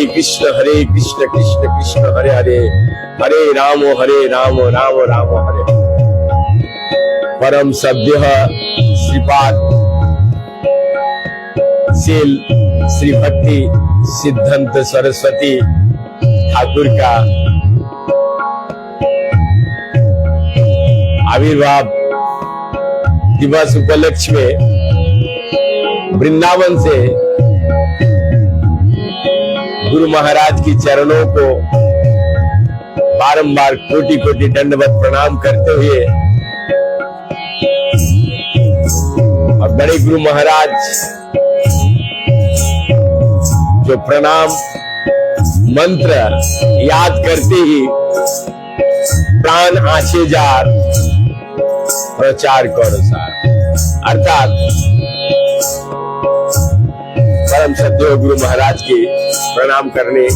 कृष्ण कृष्ण कृष्ण हरे हरे, हरे राम राम राम हरे। परम सद्य श्रीपाद शील श्री भक्ति सिद्धांत सरस्वती ठाकुर का आविर्भाव दिवस उपलक्ष्य में वृंदावन से गुरु महाराज की चरणों को बारंबार कोटि कोटि दंडवत प्रणाम करते हुए और बड़े गुरु महाराज जो प्रणाम मंत्र याद करते ही प्राण आछे जार प्रचार करो सार, अर्थात परम सद्य गुरु महाराज के प्रणाम करने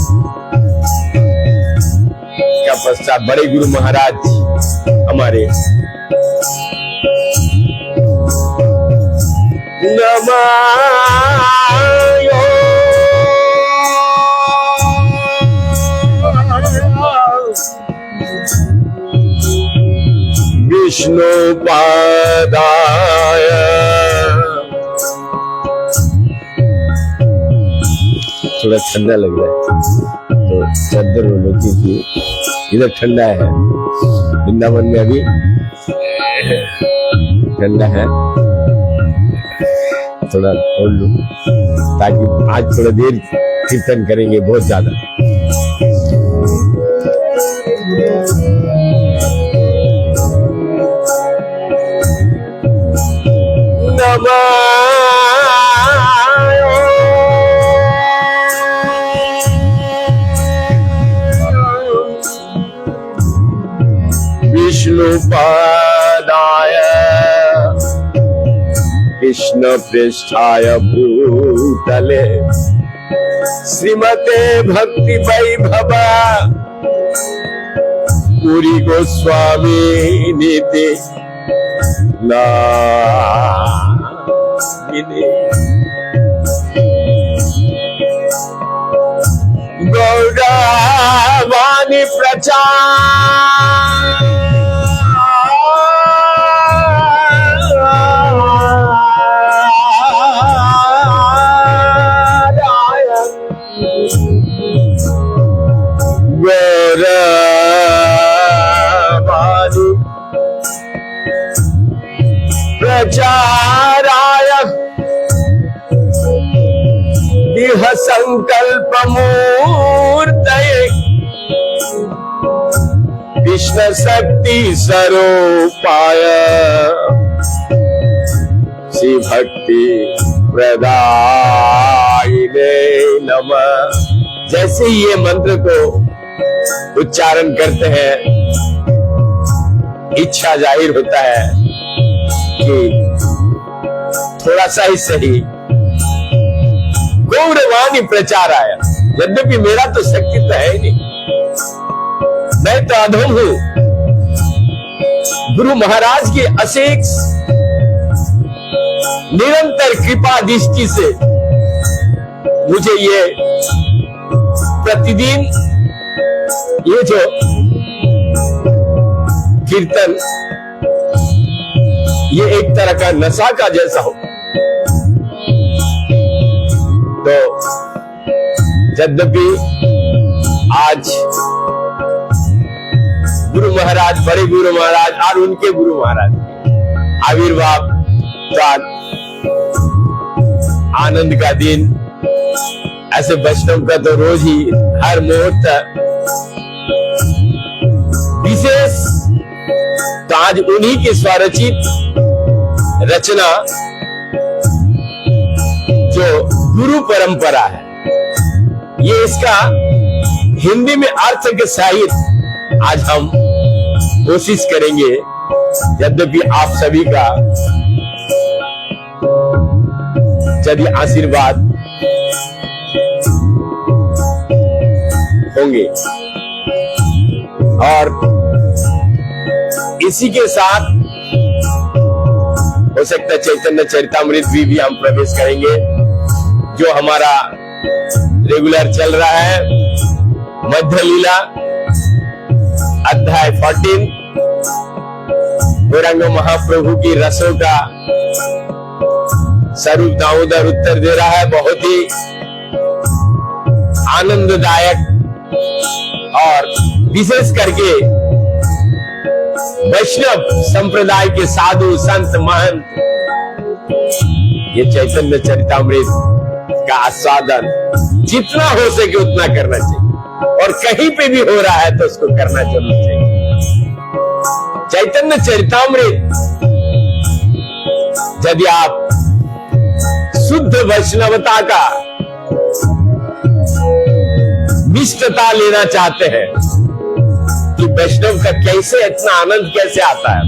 का पश्चात बड़े गुरु महाराज हमारे नमायो विष्णु पादाय, थोड़ा ठंडा लग रहा है तो चादर ओढ़ो क्योंकि इधर ठंडा है, वृंदावन में अभी ठंडा है, थोड़ा ओढ़ लूं ताकि आज थोड़ा देर कीर्तन करेंगे बहुत ज्यादा। विष्णु पादाय कृष्ण पृष्ठाय भूतले श्रीमते भक्ति वैभव पुरी गोस्वामी नीति गौरवाणी प्रचार प्रचाराय दिह संकल्प मूर्तये कृष्ण शक्ति स्वरूपाय श्री भक्ति प्रदायिने नमः। जैसे ही ये मंत्र को उच्चारण करते हैं इच्छा जाहिर होता है कि थोड़ा सा ही सही गौरवाणी प्रचार आया। यद्यपि मेरा तो शक्ति तो है ही नहीं, मैं तो अधम हूं। गुरु महाराज की अशेष निरंतर कृपा दृष्टि से मुझे ये प्रतिदिन ये जो कीर्तन ये एक तरह का नशा का जैसा हो। तो यद्यपि आज गुरु महाराज बड़े गुरु महाराज और उनके गुरु महाराज आविर्भाव का आनंद का दिन, ऐसे वैष्णव का तो रोज ही हर मुहूर्त विशेष, तो आज उन्हीं की स्वरचित रचना जो गुरु परंपरा है, ये इसका हिंदी में अर्थ के सहित आज हम कोशिश करेंगे। यद्यपि आप सभी का यदि आशीर्वाद होंगे और इसी के साथ हो सकता है चैतन्य चरितामृत भी हम प्रवेश करेंगे, जो हमारा रेगुलर चल रहा है। मध्य लीला अध्याय 14 गौरांग महाप्रभु की रसों का स्वरूप दामोदर उत्तर दे रहा है। बहुत ही आनंददायक और विशेष करके वैष्णव संप्रदाय के साधु संत महंत ये चैतन्य चरितामृत का आस्वादन जितना हो सके उतना करना चाहिए, और कहीं पे भी हो रहा है तो उसको करना जरूर चाहिए। चैतन्य चरितामृत यदि आप शुद्ध वैष्णवता का मिष्टता लेना चाहते हैं कि वैष्णव का कैसे इतना आनंद कैसे आता है,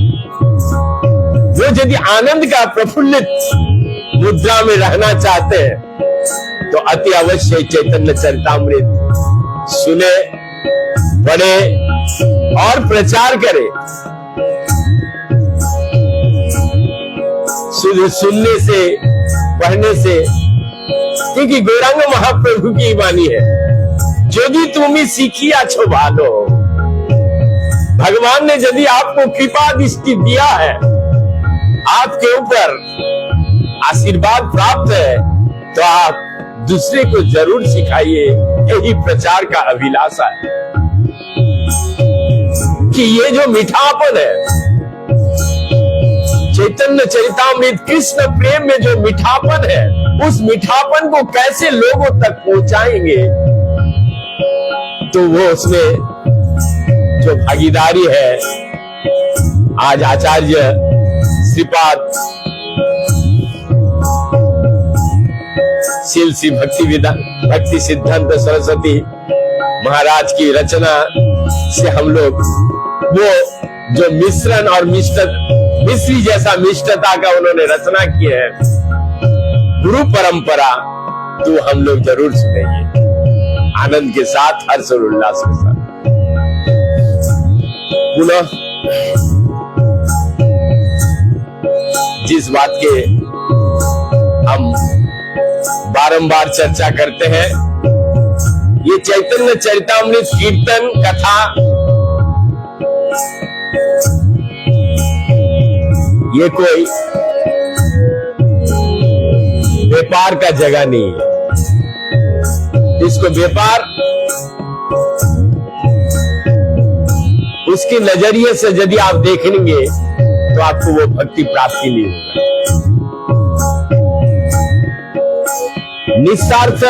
वो यदि आनंद का प्रफुल्लित मुद्रा में रहना चाहते हैं तो अति अवश्य चैतन्य चरितामृत सुने, पढ़े और प्रचार करें। सुनने से, पढ़ने से, क्योंकि गौरांग महाप्रभु की वाणी है, यदि तुम्हें सीखिया छो भालो। भगवान ने यदि आपको कृपा दृष्टि दिया है, आपके ऊपर आशीर्वाद प्राप्त है, तो आप दूसरे को जरूर सिखाइए। यही प्रचार का अभिलाषा है कि ये जो मीठापन है चैतन्य चरितामृत कृष्ण प्रेम में जो मीठापन है, उस मीठापन को कैसे लोगों तक पहुंचाएंगे, तो वो उसमें जो भागीदारी है आज आचार्य श्रीपाद श्री श्री भक्ति सिद्धांत सरस्वती महाराज की रचना से हम लोग वो जो मिश्रण और मिश्री जैसा मिष्टता का उन्होंने रचना की है, गुरु परंपरा, तो हम लोग जरूर सुनेंगे आनंद के साथ, हर्ष और उल्लास के साथ। पुनः जिस बात के हम बारंबार चर्चा करते हैं, ये चैतन्य चरितामृत कीर्तन कथा ये कोई व्यापार का जगह नहीं है। इसको व्यापार उसके नजरिए से यदि आप देखेंगे तो आपको वो भक्ति प्राप्ति नहीं होगा। निस्वार्थ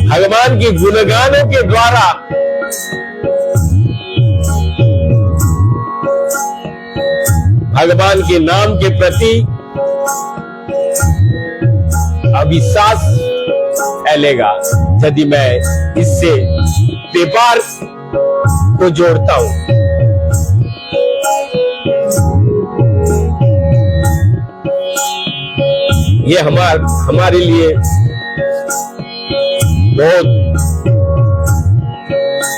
भगवान के गुणगानों के द्वारा भगवान के नाम के प्रति अविश्वास फैलेगा यदि मैं इससे व्यापार को जोड़ता हूं। ये हमारे लिए बहुत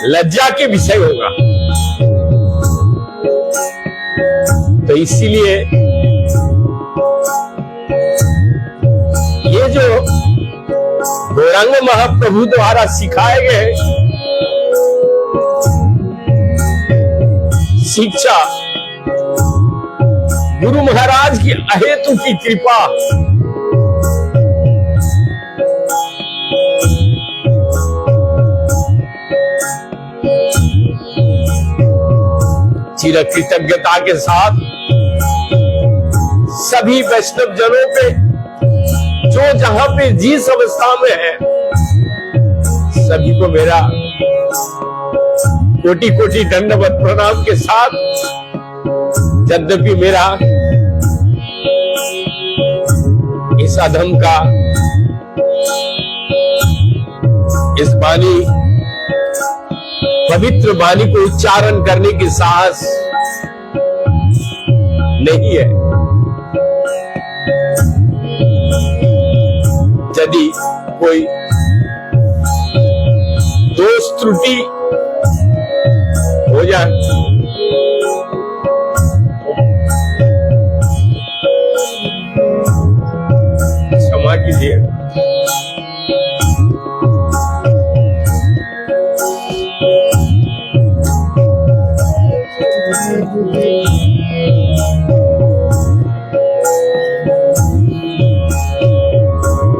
लज्जा के विषय होगा। तो इसीलिए ये जो गौरांग महाप्रभु द्वारा सिखाए गए शिक्षा, गुरु महाराज की अहेतु की कृपा, चिर कृतज्ञता के साथ सभी वैष्णव जनों पे जो जहां पे जिस अवस्था में है, सभी को मेरा कोटि कोटि दंडवत प्रणाम के साथ। यद्यपि मेरा इस अधम का इस वाणी पवित्र वाणी को उच्चारण करने की साहस नहीं है। यदि कोई दोष त्रुटि हो जाए क्षमा कीजिए।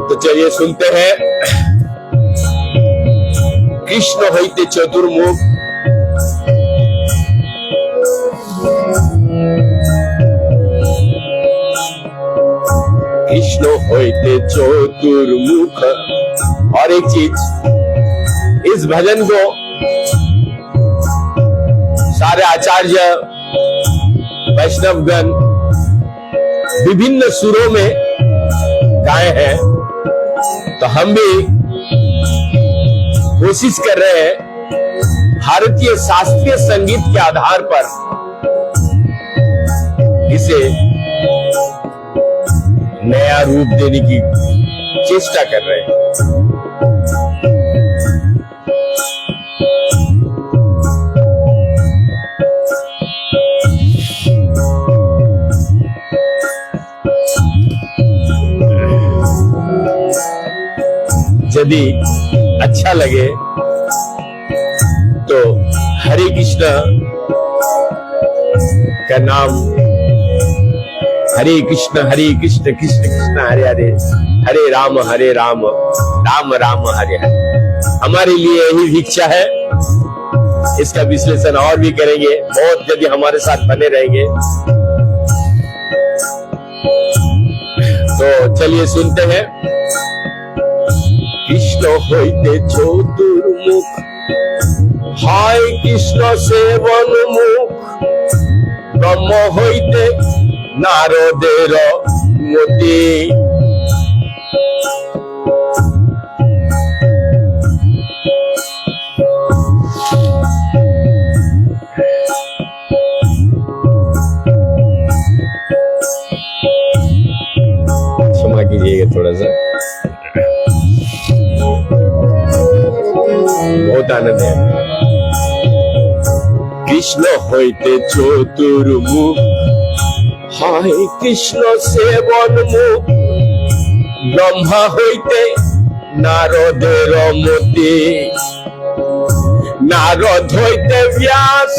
तो चलिए सुनते हैं। कृष्ण होइते चतुर्मुख, कृष्ण होइते चतुर्मुख। और एक चीज, इस भजन को सारे आचार्य वैष्णवगण विभिन्न सुरों में गाए हैं, तो हम भी कोशिश कर रहे हैं भारतीय शास्त्रीय संगीत के आधार पर इसे नया रूप देने की चेष्टा कर रहे हैं। यदि अच्छा लगे तो हरे कृष्ण का नाम, हरे कृष्ण कृष्ण कृष्ण हरे हरे, हरे राम राम राम हरे हरे, हमारे लिए यही भिक्षा है। इसका विश्लेषण और भी करेंगे, बहुत यदि हमारे साथ बने रहेंगे। तो चलिए सुनते हैं। कृष्ण होइते चतुर्मुख, हाय कृष्ण सेवन मुख, ब्रह्म होइते नारदेर मति। क्षमा कीजिएगा थोड़ा सा, बहुत आनंद है। कृष्ण होइते चतुर्मुख, हाय कृष्ण सेवन मुख, ब्रह्मा होइते नारदेर मति। नारद होइते व्यास,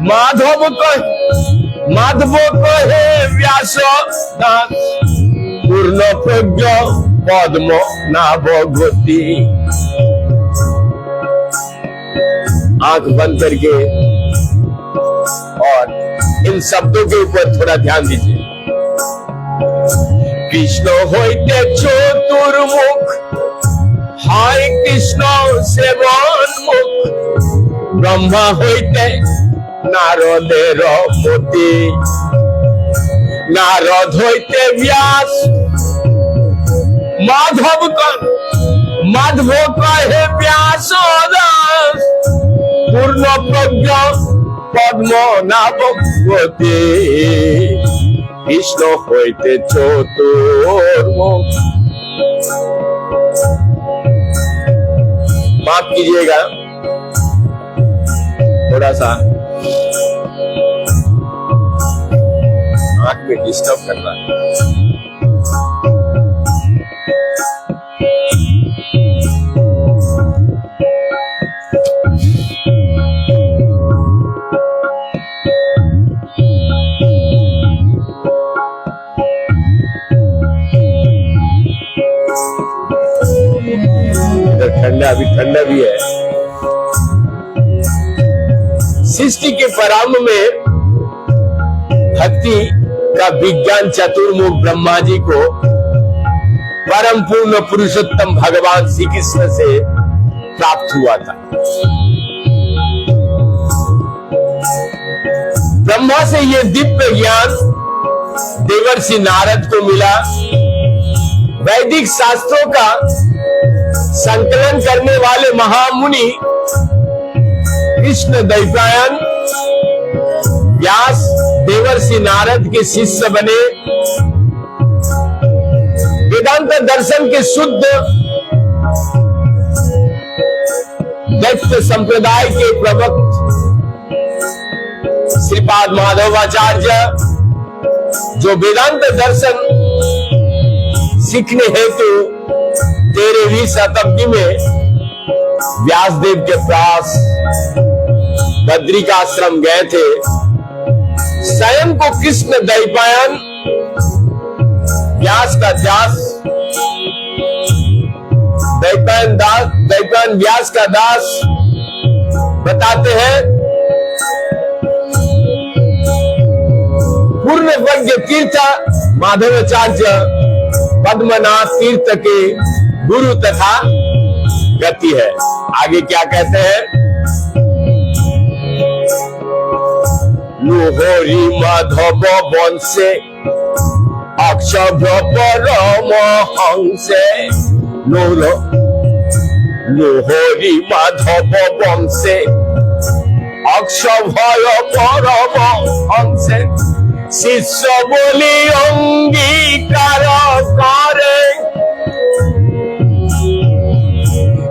माधव कहे व्यास दास, पूर्ण प्रज्ञ पद्म नाभगति। आंख बंद करके और इन शब्दों के ऊपर थोड़ा ध्यान दीजिए। कृष्ण होइते चतुर्मुख, हाय कृष्ण सेवन मुख, ब्रह्मा होइते नारदेर मति। नारद होइते व्यास, माधव कहे व्यास दास, पूर्ण प्रज्ञ पद्म नाभगति। कृष्ण होइते चतुर्मुख। माफ कीजिएगा, थोड़ा सा आंख में डिस्टर्ब कर रहा है। ठंडा, अभी ठंडा भी है। सृष्टि के प्रारंभ में भक्ति का विज्ञान चतुर्मुख ब्रह्मा जी को परम पूर्ण पुरुषोत्तम भगवान श्री कृष्ण से प्राप्त हुआ था। ब्रह्मा से यह दिव्य ज्ञान देवर्षि नारद को मिला। वैदिक शास्त्रों का संकलन करने वाले महामुनि कृष्ण द्वैपायन व्यास देवर्षि नारद के शिष्य बने। वेदांत दर्शन के शुद्ध दैत्य संप्रदाय के प्रवक्त श्रीपाद माधवाचार्य, जो वेदांत दर्शन सीखने हेतु 13वीं शताब्दी में व्यासदेव के पास बद्रिकाश्रम गए थे। स्वयं को कृष्ण द्वैपायन व्यास का दास, द्वैपायन व्यास का दास बताते हैं। पूर्णप्रज्ञ तीर्थ माधवाचार्य पद्मनाथ तीर्थ के गुरु तथा गति है। आगे क्या कहते हैं? लोहरी माधव वंशे अक्षभ परम हंसे, लोहरी माधव वंशे अक्षभय परम हंसे, शिष्य बोली अंगीकार करे,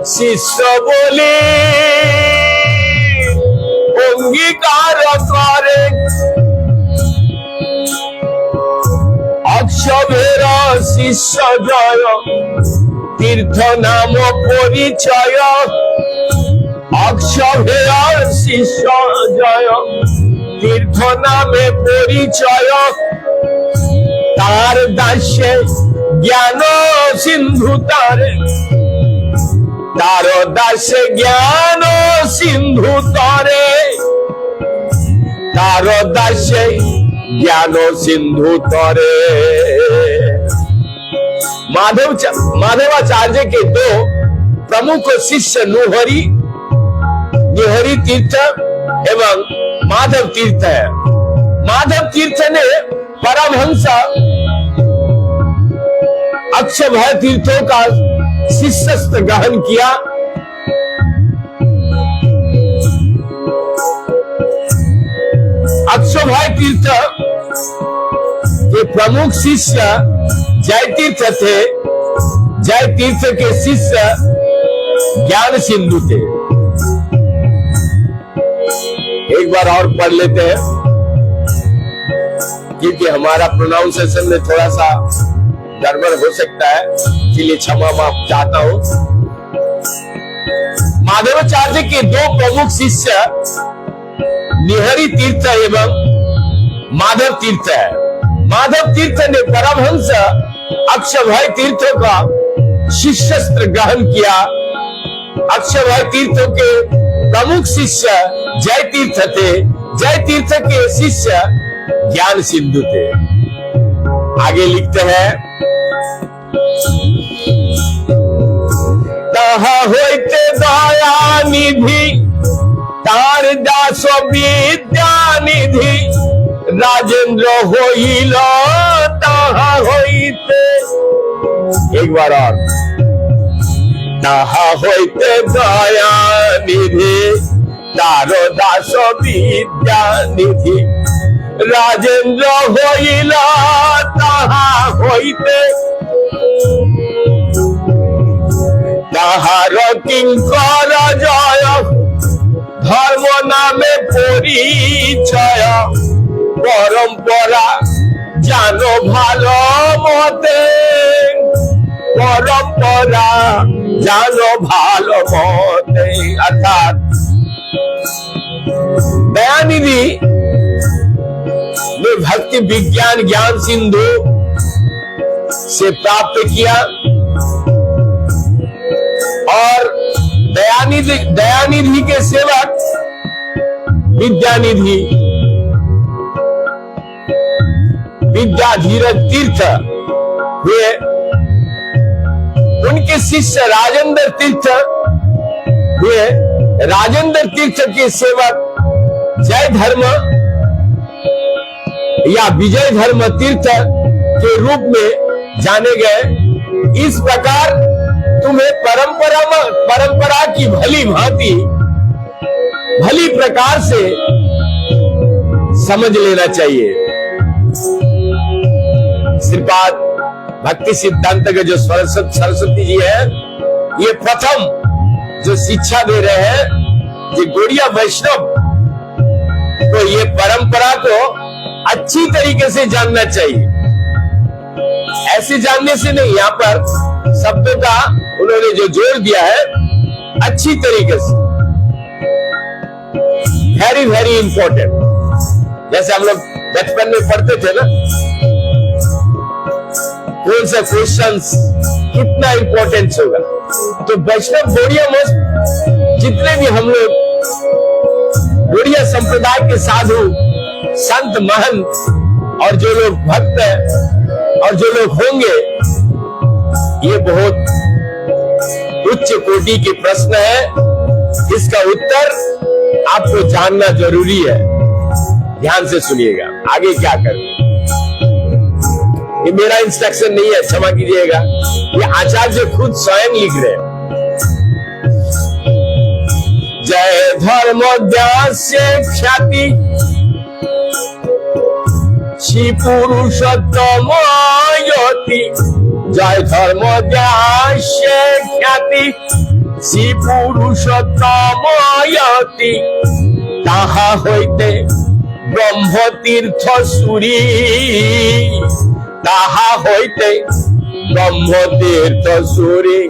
शिष्य बोली अंगीकार करे, अक्षभेर शिष्य जय तीर्थ नाम परिचय, अक्षभेर शिष्य जय तीर्थ नामे परिचय, तार दास्ये ज्ञान सिंधु तारे, तार दास्ये ज्ञान सिंधु तारे, तार दास्ये ज्ञान सिंधु तारे। माधवाचार्य के दो प्रमुख शिष्य निहरी तीर्थ एवं माधव तीर्थ है। माधव तीर्थ ने परमहंस अक्षभय तीर्थों का शिष्यत्व ग्रहण किया। अक्षभय तीर्थ के प्रमुख शिष्य जय तीर्थ थे। जय तीर्थ के शिष्य ज्ञान सिंधु थे। एक बार और पढ़ लेते हैं क्योंकि हमारा प्रोनाउंसिएशन में थोड़ा सा गड़बड़ हो सकता है, इसलिए क्षमा माफ चाहता हूं। माधवाचार्य के दो प्रमुख शिष्य निहरी तीर्थ एवं माधव तीर्थ है। माधव तीर्थ ने परमहंस अक्षभय तीर्थों का शिष्यस्त्र ग्रहण किया। अक्षभय तीर्थों के प्रमुख शिष्य जय तीर्थ थे। जय तीर्थ के शिष्य ज्ञान सिंधु थे। आगे लिखते हैं, ताहा होइते दया निधि तार दास विद्या निधि, राजेंद्र होइल ताहा होइते। एक बार और, ताहा होइते दया निधि तार दास विद्या निधि, राजेंद्र होइल ताहा होइते। ताहार किंकर जय धर्म नामे परिचय, परंपरा जानो भालो मते, परंपरा जानो भालो मते। अर्थात दयानिधि ने भक्ति विज्ञान ज्ञान सिंधु से प्राप्त किया और दयानिधि के सेवक विद्यानिधि विद्याधीरज तीर्थ हुए। उनके शिष्य राजेंद्र तीर्थ हुए। राजेंद्र तीर्थ के सेवक जय धर्म या विजय धर्म तीर्थ के रूप में जाने गए। इस प्रकार तुम्हें परंपरा की भली भांति भली प्रकार से समझ लेना चाहिए। श्रीपाद भक्ति सिद्धांत के जो सरस्वती जी है, ये प्रथम जो शिक्षा दे रहे हैं कि गौड़िया वैष्णव तो ये परंपरा को अच्छी तरीके से जानना चाहिए। ऐसे जानने से नहीं, यहाँ पर शब्दों का उन्होंने जो जोड़ दिया है अच्छी तरीके से, वेरी वेरी इंपॉर्टेंट। जैसे हम लोग बचपन में पढ़ते थे ना, कौन सा क्वेश्चंस कितना इंपॉर्टेंस होगा। तो वैष्णव गौड़िया मत जितने भी हम लोग गौड़िया संप्रदाय के साधु संत महंत और जो लोग भक्त हैं और जो लोग होंगे, ये बहुत उच्च कोटि के प्रश्न है। इसका उत्तर आपको जानना जरूरी है। ध्यान से सुनिएगा, आगे क्या करें। ये मेरा इंस्ट्रक्शन नहीं है, क्षमा कीजिएगा, ये आचार्य खुद स्वयं लिख रहे हैं। जय धर्म दास्य ख्याति श्री पुरुषोत्तम यति, जय धर्म दास्य ख्याति श्री पुरुषोत्तम यति, ताहा हইতে ब्रह्म तीर्थ सूरी, ताहा हইতে ब्रह्म तीर्थ सूरी,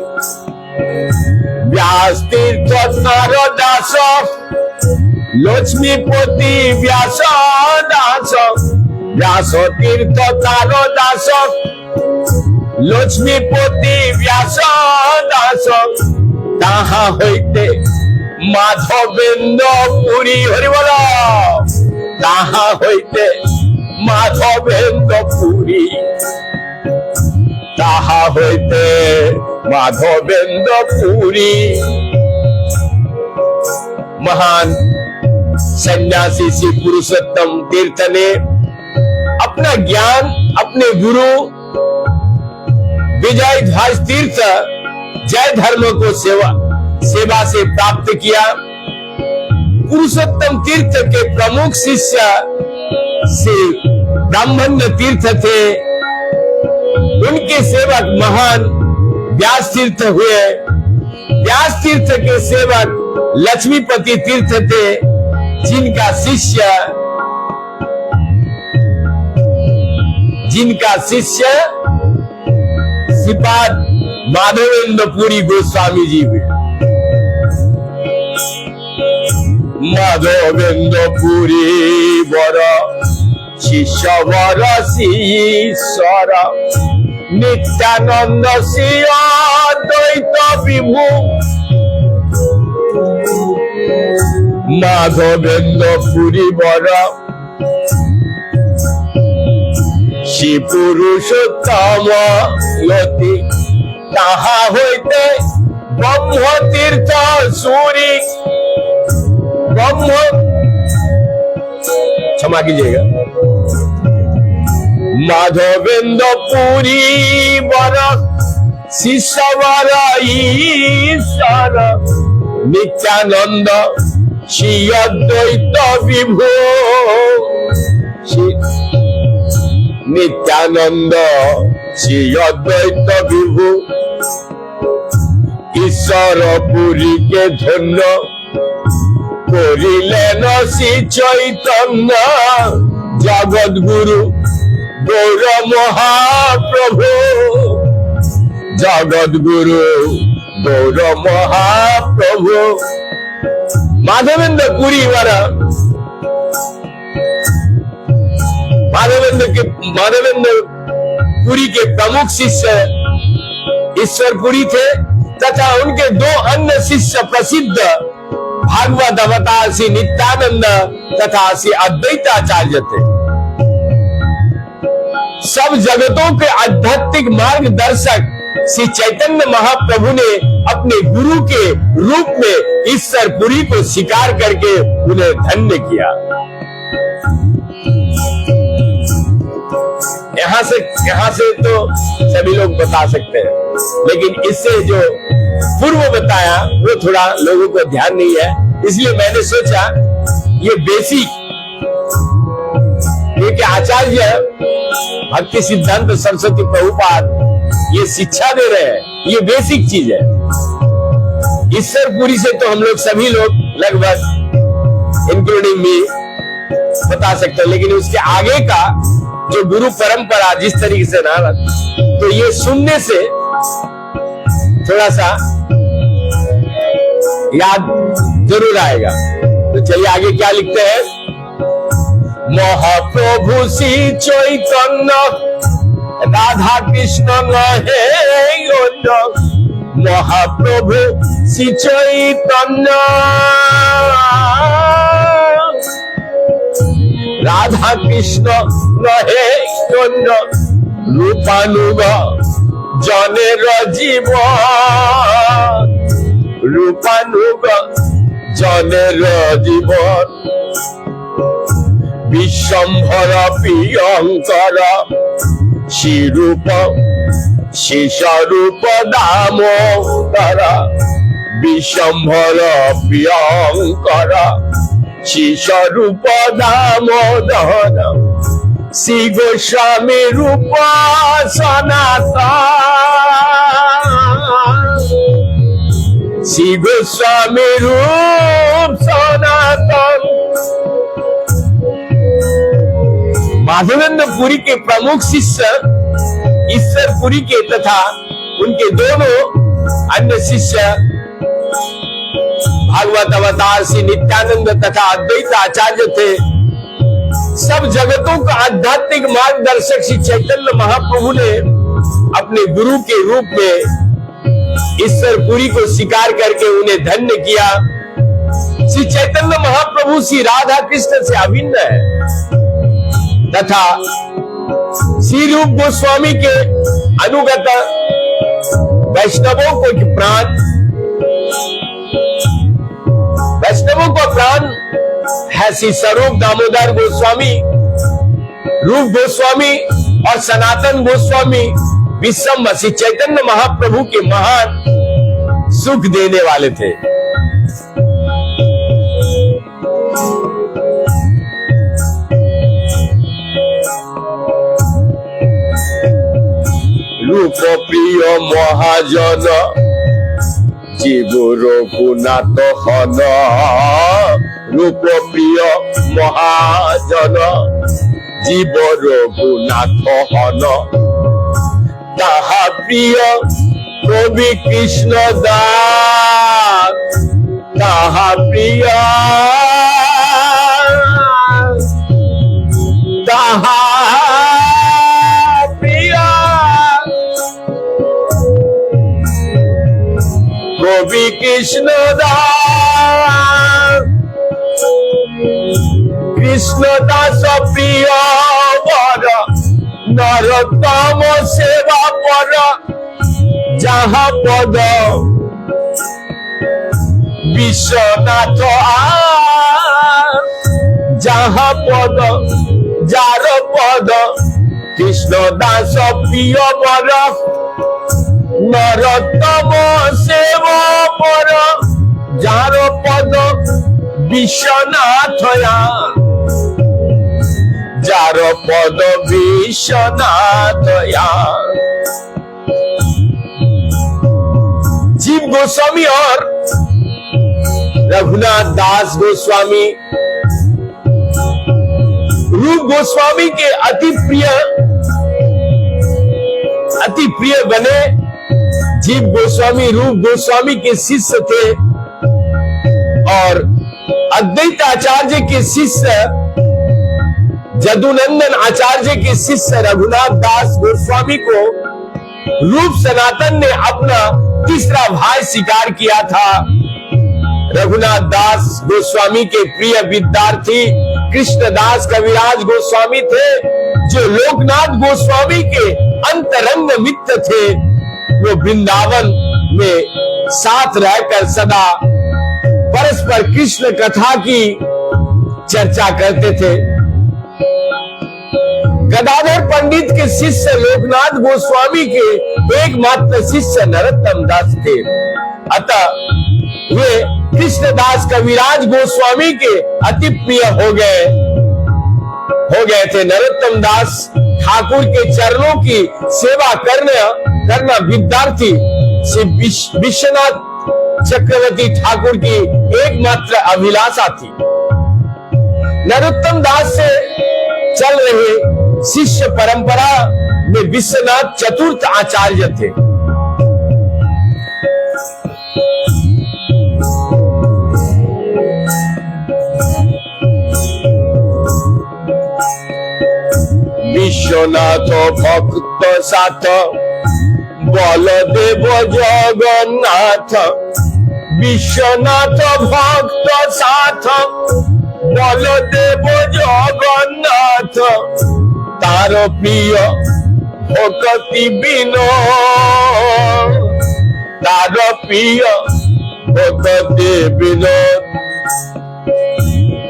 व्यास तीर्थ नारदास लक्ष्मीपति व्यास दास, व्यास तीर्थ नारदास लक्ष्मीपति व्यास दास, ताहा हইতে माधवेन्द्र पुरी, हरि बोल, ताहा हইতে माधवेन्द्र पुरी, ताहा हইতে माधवेन्द्र पुरी। महान सन्यासी श्री पुरुषोत्तम तीर्थ ने अपना ज्ञान अपने गुरु विजय ध्वज तीर्थ जय धर्म को सेवा से प्राप्त किया। पुरुषोत्तम तीर्थ के प्रमुख शिष्य श्री ब्राह्मण्य तीर्थ थे, उनके सेवक महान व्यास तीर्थ हुए। व्यास तीर्थ के सेवक लक्ष्मीपति तीर्थ थे, जिनका शिष्य श्रीपाद माधवेन्द्र पुरी गोस्वामी जी हुए। माधवेन्द्र पुरी वर शिष्य वर ईश्वर, नित्यानंद श्री अद्वैत विभु, माधवेन्द्र पुरी वर श्री पुरुषोत्तम यति, ताहा हইতে ब्रह्म तीर्थ सूरी, ब्रह्म, क्षमा कीजिएगा, माधवेन्द्र पुरी वर शिष्य वर ईश्वर, नित्यानंद श्री अद्वैत विभु, नित्यानंद श्री अद्वैत विभु, ईश्वर पुरी के धन्य करिलेन श्री चैतन्य, जगत गुरु गौर महाप्रभु, जगत गुरु गौर महाप्रभु। माधवेन्द्र पुरी वाला माधवेन्द्र पुरी के प्रमुख शिष्य ईश्वरपुरी थे, तथा उनके दो अन्य शिष्य प्रसिद्ध भागवत अवतार श्री नित्यानंद तथा श्री अद्वैताचार्य थे। सब जगतों के आध्यात्मिक मार्गदर्शक श्री चैतन्य महाप्रभु ने अपने गुरु के रूप में ईश्वरपुरी को स्वीकार करके उन्हें धन्य किया। यहाँ से तो सभी लोग बता सकते हैं, लेकिन इससे जो पूर्व बताया वो थोड़ा लोगों को ध्यान नहीं है, इसलिए मैंने सोचा ये बेसिक, क्योंकि आचार्य भक्ति सिद्धांत सरस्वती प्रभुपाद ये शिक्षा दे रहे हैं, ये बेसिक चीज है। ईश्वरपुरी से तो हम लोग सभी लोग लगभग इंक्लूडिंग मी बता सकते हैं, लेकिन उसके आगे का जो गुरु परंपरा जिस तरीके से ना, तो ये सुनने से थोड़ा सा याद जरूर आएगा। तो चलिए आगे क्या लिखते हैं। महाप्रभु श्री चैतन्य राधा कृष्ण नहे, महाप्रभु श्री चैतन्य राधा कृष्ण नहे, रूपानुग जनेर जीवन, रूपानुग जनेर जीवन, विश्वम्भर प्रियंकर श्रीरूप शेषरूप दामोदर, विश्वम्भर प्रियंकर शेषरूप दामोदर, श्री गोस्वामी रूप सनातन, श्री गोस्वामी रूप सनातन। माधवेंद्र पुरी के प्रमुख शिष्य ईश्वर पुरी के तथा उनके दोनों अन्य शिष्य भागवत अवतार श्री नित्यानंद तथा अद्वैत आचार्य थे। सब जगतों का आध्यात्मिक मार्गदर्शक श्री चैतन्य महाप्रभु ने अपने गुरु के रूप में ईश्वर पुरी को स्वीकार करके उन्हें धन्य किया। श्री चैतन्य महाप्रभु श्री राधा कृष्ण से अभिन्न है तथा श्री रूप गोस्वामी के अनुगत वैष्णवों को प्राण, वैष्णवों का प्राण है श्री स्वरूप दामोदर गोस्वामी, रूप गोस्वामी और सनातन गोस्वामी विश्वम्भर श्री चैतन्य महाप्रभु के महान सुख देने वाले थे। रूप प्रिय महाजन जीव रघुनाथ हन, रूप प्रिय महाजन जीव रघुनाथ हन, ताहा प्रिय कवि कृष्ण दास, ताहा प्रिय ताहा कवि कृष्ण दास, कृष्ण दास प्रिय वर नरोत्तम सेवा पर, जहाँ पद विश्वनाथ जहाँ पद जार पद कृष्ण दास प्रिय वर नरोत्तम सेवा पर, जार पद विश्वनाथ जार पद विश्वनाथ। जीव गोस्वामी और रघुनाथ दास गोस्वामी रूप गोस्वामी के अति प्रिय बने। जीव गोस्वामी रूप गोस्वामी के शिष्य थे और अद्वैत आचार्य के शिष्य जदुनंदन आचार्य के शिष्य रघुनाथ दास गोस्वामी को रूप सनातन ने अपना तीसरा भाई स्वीकार किया था। रघुनाथ दास गोस्वामी के प्रिय विद्यार्थी कृष्णदास कविराज गोस्वामी थे, जो लोकनाथ गोस्वामी के अंतरंग मित्र थे। वो वृंदावन में साथ रहकर सदा परस्पर कृष्ण कथा की चर्चा करते थे। गदाधर पंडित के शिष्य लोकनाथ गोस्वामी के एकमात्र शिष्य नरोत्तम दास थे। अतः वे कृष्णदास कविराज गोस्वामी के अति प्रिय हो गए थे। नरोत्तम दास ठाकुर के चरणों की सेवा करना विद्यार्थी श्री विश्वनाथ चक्रवर्ती ठाकुर की एकमात्र अभिलाषा थी। नरोत्तम दास से चल रहे शिष्य परंपरा में विश्वनाथ चतुर्थ आचार्य थे। विश्वनाथ भक्त साथ बलदेव जगन्नाथ, विश्वनाथ भक्त साथ बलदेव जगन्नाथ, तार प्रिय भक्ति विनोद, तार प्रिय भक्ति विनोद,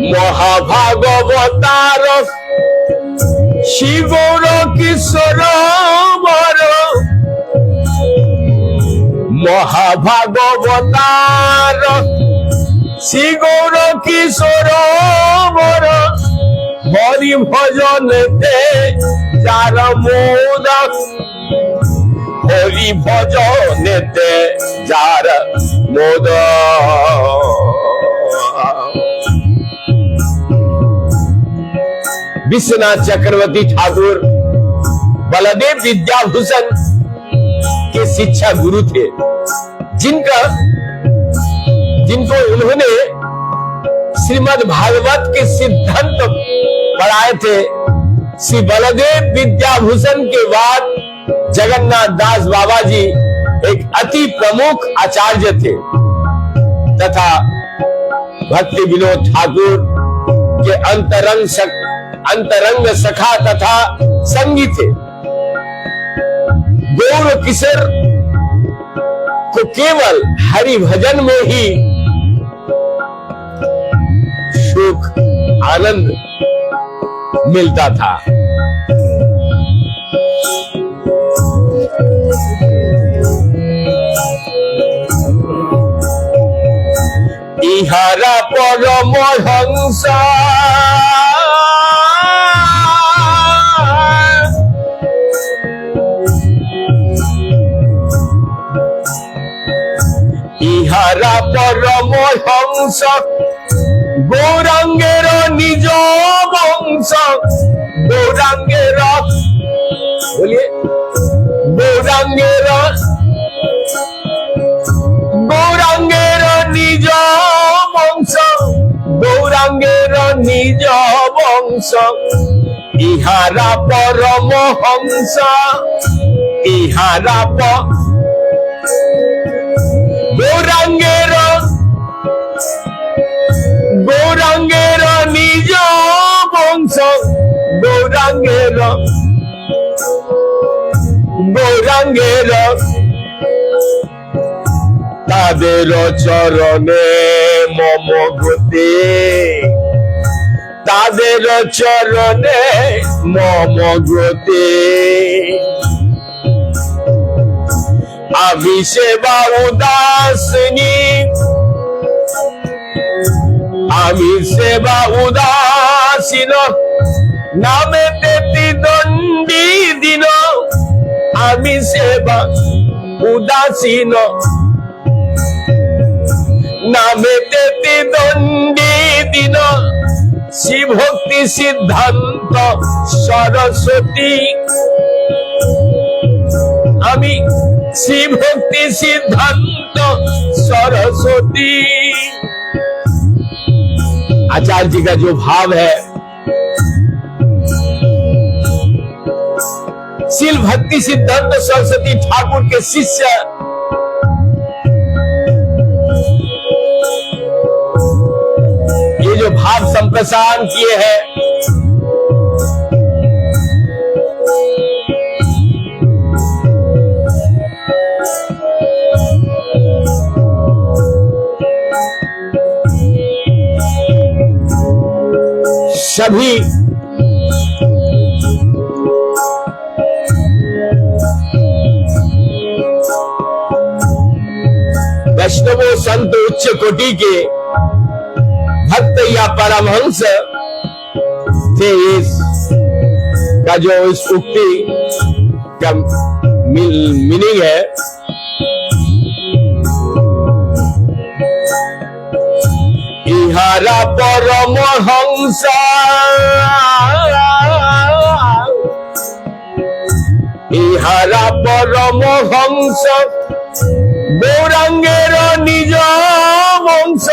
महाभागवतार श्री गौर किशोर वर, महाभागवतार श्री गौर किशोर वर, हरि भजन ते जार मोदक, हरि भजन ते जार मोदक। विश्वनाथ चक्रवर्ती ठाकुर बलदेव विद्याभूषण के शिक्षा गुरु थे, जिनको उन्होंने श्रीमद् भागवत के सिद्धांत पढ़ाए थे। श्री बलदेव विद्याभूषण के बाद जगन्नाथ दास बाबा जी एक अति प्रमुख आचार्य थे तथा भक्ति विनोद ठाकुर के अंतरंग सखा तथा संगी थे। गौर किशोर को केवल हरि भजन में ही सुख आनंद मिलता था। इहारा परमहंस इहारा परमहंस गौरांगेर निज वंश, गौरांगेर बोलिए गौरांगेर निज वंश, गौरांगेर निज वंश, इहारा परमहंस, इहारा गौरांगेर निज वंश, गौरांगेर तादेर चरणे मम गति, तादेर चरणे मम गति, आमी सेवा उदासिनी, आमी सेवा उदासीन, नामे तेति दंडी दिन, आमी सेवा उदासीन, नामे तेति दंडी दिन, श्री भक्ति सिद्धांत सरस्वती, आमी श्री भक्ति सिद्धांत सरस्वती। आचार्य जी का जो भाव है, श्री भक्ति सिद्धांत सरस्वती ठाकुर के शिष्य ये जो भाव संप्रसारण किए हैं, सभी वैष्णवों संत उच्च कोटि के भक्त या परमहंस थे। का जो इस उक्ति का मीनिंग है, इहारा परमहंस ইহারা পরমহংস গৌরাঙ্গের নিজ বংশ,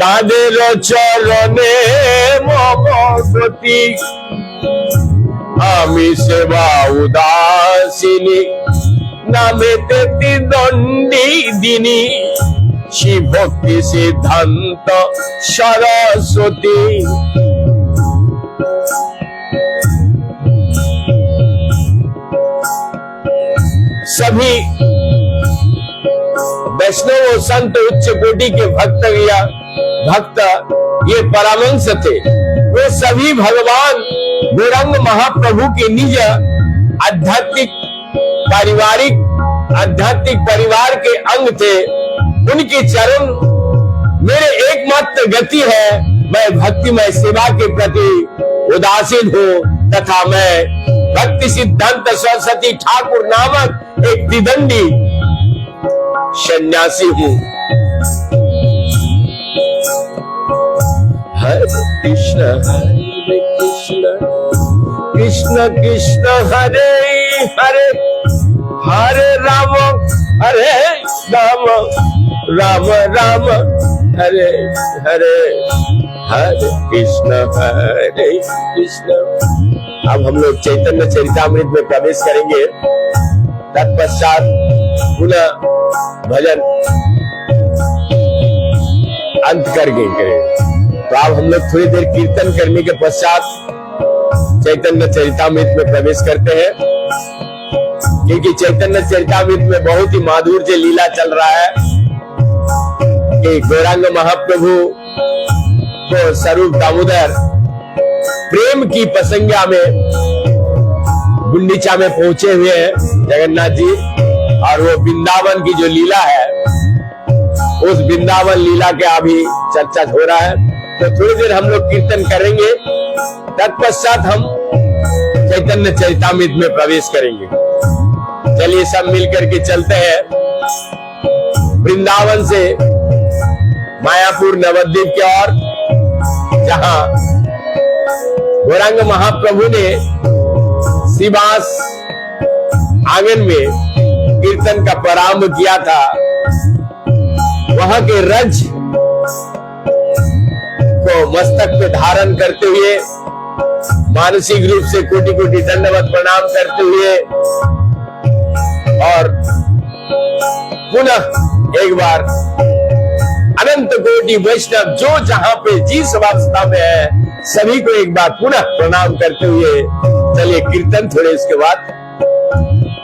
তাদের চরণে মম গতি, আমি সেবা উদাসিনী নামে তেতি দণ্ডী দিনী, শিবভক্তি সিদ্ধান্ত সরস্বতী। सभी वैष्णव संत उच्च कोटि के भक्त ये परमहंस थे, वो सभी भगवान गौरांग महाप्रभु के निज आध्यात्मिक परिवार के अंग थे। उनके चरण मेरे एकमात्र गति है। मैं भक्तिमय सेवा के प्रति उदासीन हूँ तथा मैं भक्ति सिद्धांत सरस्वती ठाकुर नामक एक द्विदंडी सन्यासी हूँ। हरे कृष्ण कृष्ण कृष्ण हरे हरे, हरे राम राम राम हरे हरे, हरे कृष्ण। अब हम लोग चैतन्य चरितामृत में प्रवेश करेंगे। तत्पश्चात पुनः भजन अंत करके करेंगे। तो अब हम लोग थोड़ी देर कीर्तन करने के पश्चात चैतन्य चरितामृत में प्रवेश करते हैं, क्योंकि चैतन्य चरितामृत में बहुत ही माधुर्य लीला चल रहा है कि गौरांग महाप्रभु को स्वरूप दामोदर प्रेम की प्रसंज्ञा में गुंडीचा में पहुंचे हुए हैं जगन्नाथ जी, और वो वृंदावन की जो लीला है उस वृंदावन लीला के अभी चर्चा हो रहा है। तो थोड़ी देर हम लोग कीर्तन करेंगे, तत्पश्चात हम चैतन्य चरितामृत में प्रवेश करेंगे। चलिए सब मिलकर के चलते हैं वृंदावन से मायापुर नवद्वीप की ओर, जहां गौरांग महाप्रभु ने शिवास आंगन में कीर्तन का प्रारंभ किया था। वहां के रज को मस्तक पे धारण करते हुए मानसिक रूप से कोटि कोटि दंडवत प्रणाम करते हुए और पुनः एक बार अनंत कोटि वैष्णव जो जहां पे जिस अवस्था में है सभी को एक बार पुनः प्रणाम करते हुए चलिए कीर्तन, थोड़े इसके बाद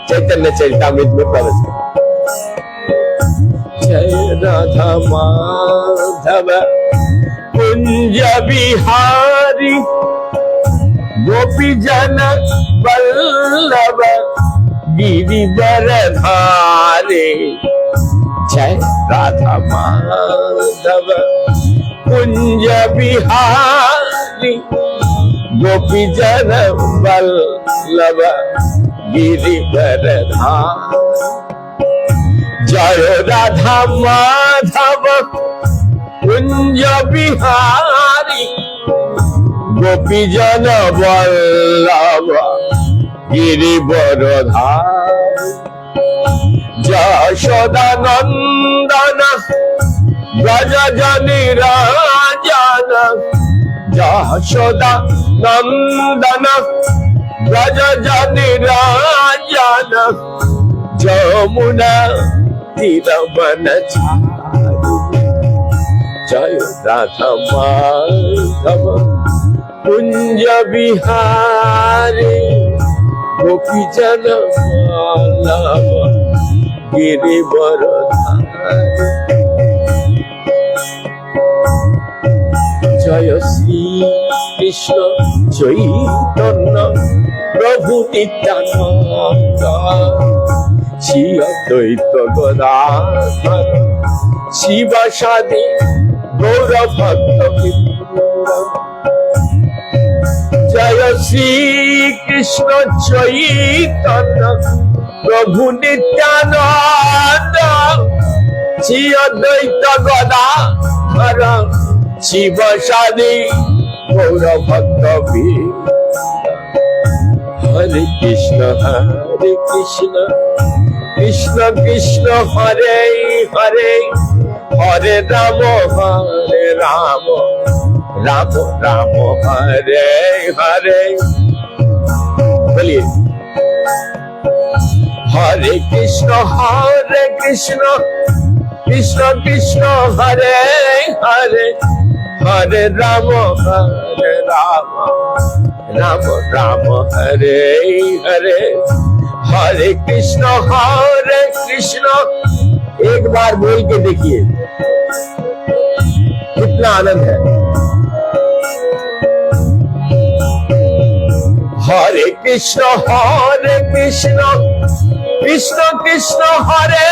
चैतन्य चरितामृत में प्रवेश करें। जय राधा माधव कुंज बिहारी, गोपी जन वल्लभ गिरिवर धारे। जय राधा माधव कुंज बिहारी, गोपी जन वल्लभ गिरिवर धारे। जय राधा माधव कुंज बिहारी, गोपी जन वल्लभ गिरिवर धारे। यशोदा नंदन ब्रज जनि राजन, यशोदा नंदन ब्रज जनि राजन, जमुना तीर बनचारी। जय राधा माधव कुंज बिहारी, गोपी जन वल्लभ गिरिवर धारे। जय श्री कृष्ण चैतन्य प्रभु नित्यानंद, श्री अद्वैत गदाधर शिवासादि गौर भक्तवृंद। जय श्री कृष्ण चैतन्य प्रभु नित्यानंद, श्री अद्वैत गदाधर शिवासादि गौर भक्तवृंद। हरे कृष्ण कृष्ण कृष्ण हरे हरे, हरे राम राम राम हरे हरे। बोलिए हरे कृष्ण कृष्ण कृष्ण हरे हरे, हरे राम राम राम हरे हरे, हरे कृष्ण कृष्ण। एक बार बोल के देखिए कितना आनंद है। हरे कृष्ण कृष्ण कृष्ण हरे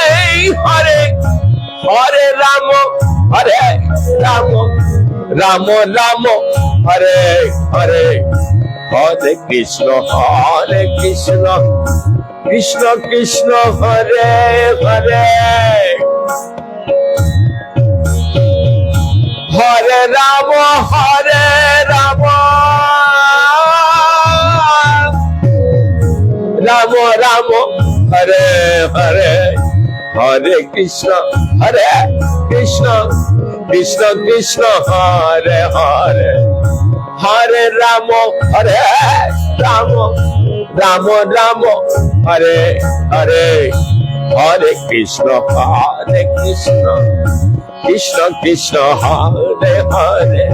हरे, हरे राम राम राम हरे हरे, हरे कृष्ण कृष्ण कृष्ण हरे हरे, हरे राम राम राम हरे हरे, हरे कृष्ण कृष्ण कृष्ण हरे हरे, हरे राम राम हरे हरे, हरे कृष्ण कृष्ण कृष्ण हरे हरे,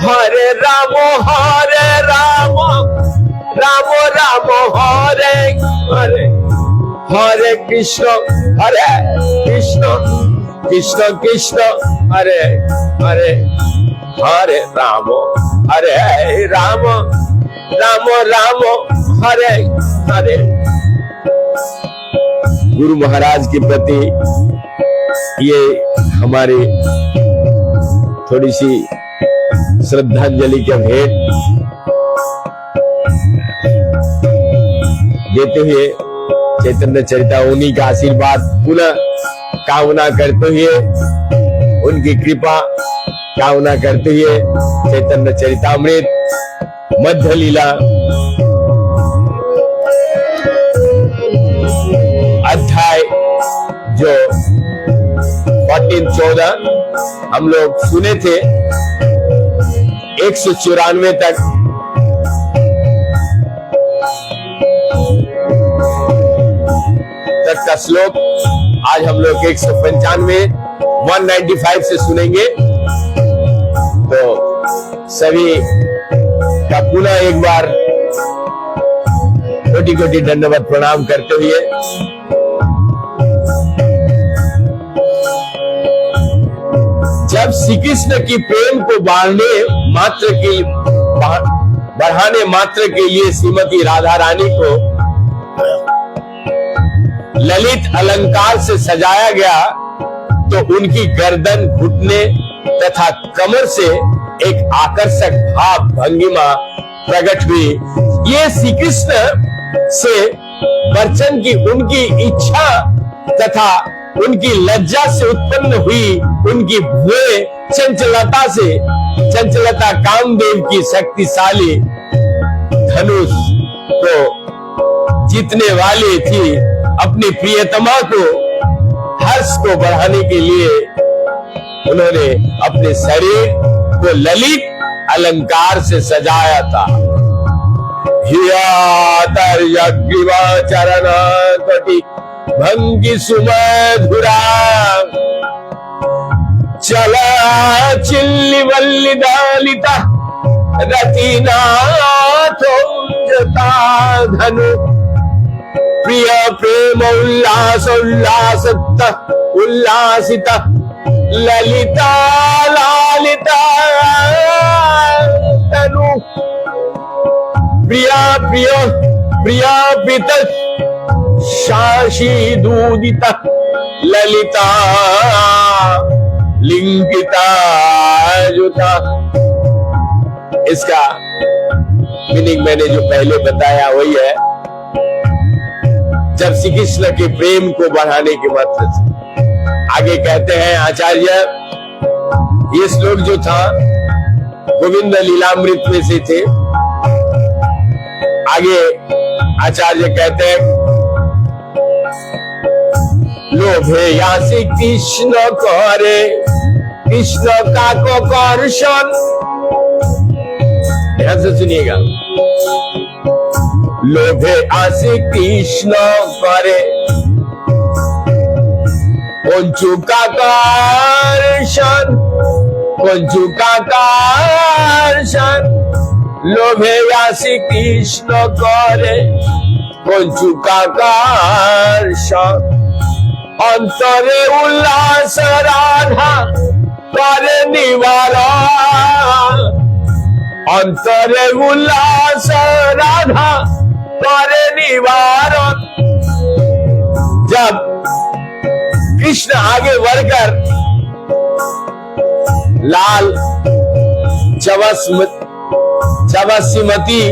हरे राम राम हरे हरे, हरे कृष्ण कृष्ण हरे हरे, हरे राम राम हरे हरे। गुरु महाराज के प्रति ये हमारी थोड़ी सी श्रद्धांजलि का भेंट देते हुए चैतन्य चरितामृत का आशीर्वाद पुनः कामना करते हुए, उनकी कृपा कामना करते हुए चैतन्य चरितामृत मध्य लीला अध्याय जो 14 हम लोग सुने थे 194 तक का श्लोक आज हम लोग 195 से सुनेंगे। तो सभी का पुनः एक बार कोटि कोटि दंडवत प्रणाम करते हुए जब श्री कृष्ण की प्रेम को बढ़ाने मात्र के लिए श्रीमती राधा रानी को ललित अलंकार से सजाया गया, तो उनकी गर्दन, घुटने तथा कमर से एक आकर्षक भाव भंगिमा प्रकट हुई। ये श्री कृष्ण से वचन की उनकी इच्छा तथा उनकी लज्जा से उत्पन्न हुई उनकी भुए चंचलता कामदेव की शक्तिशाली धनुष को जीतने वाली थी। अपनी प्रियतमा को हर्ष को बढ़ाने के लिए उन्होंने अपने शरीर को ललित अलंकार से सजाया था। चरण कटी भंगी सुमधुरा, चला चिल्ली वल्ली दालिता रतिनाथो जता धनु, प्रिय प्रेम उल्लासित ललिता लालिता तनु, प्रिया पित शाशी दूदिता ललिता लिंगिता जुता। इसका मीनिंग मैंने जो पहले बताया वही है, जब श्री कृष्ण के प्रेम को बढ़ाने के मात्र से। आगे कहते हैं आचार्य, ये श्लोक जो था गोविंद लीलामृत में से थे। आगे आचार्य कहते हैं, लोभे यासी कृष्ण करे कृष्ण का को कर्षण। ध्यान से सुनिएगा, लोभे आसी कृष्ण करे कंचुका कर्षण, कंचुका कर्षण। लोभे आसी कृष्ण करे कंचुका कर्षण। अंतरे उल्लास राधा करे निवारण, अंतरे उल्लास राधा करे निवारण। जब कृष्ण आगे बढ़कर लाल चवसीमती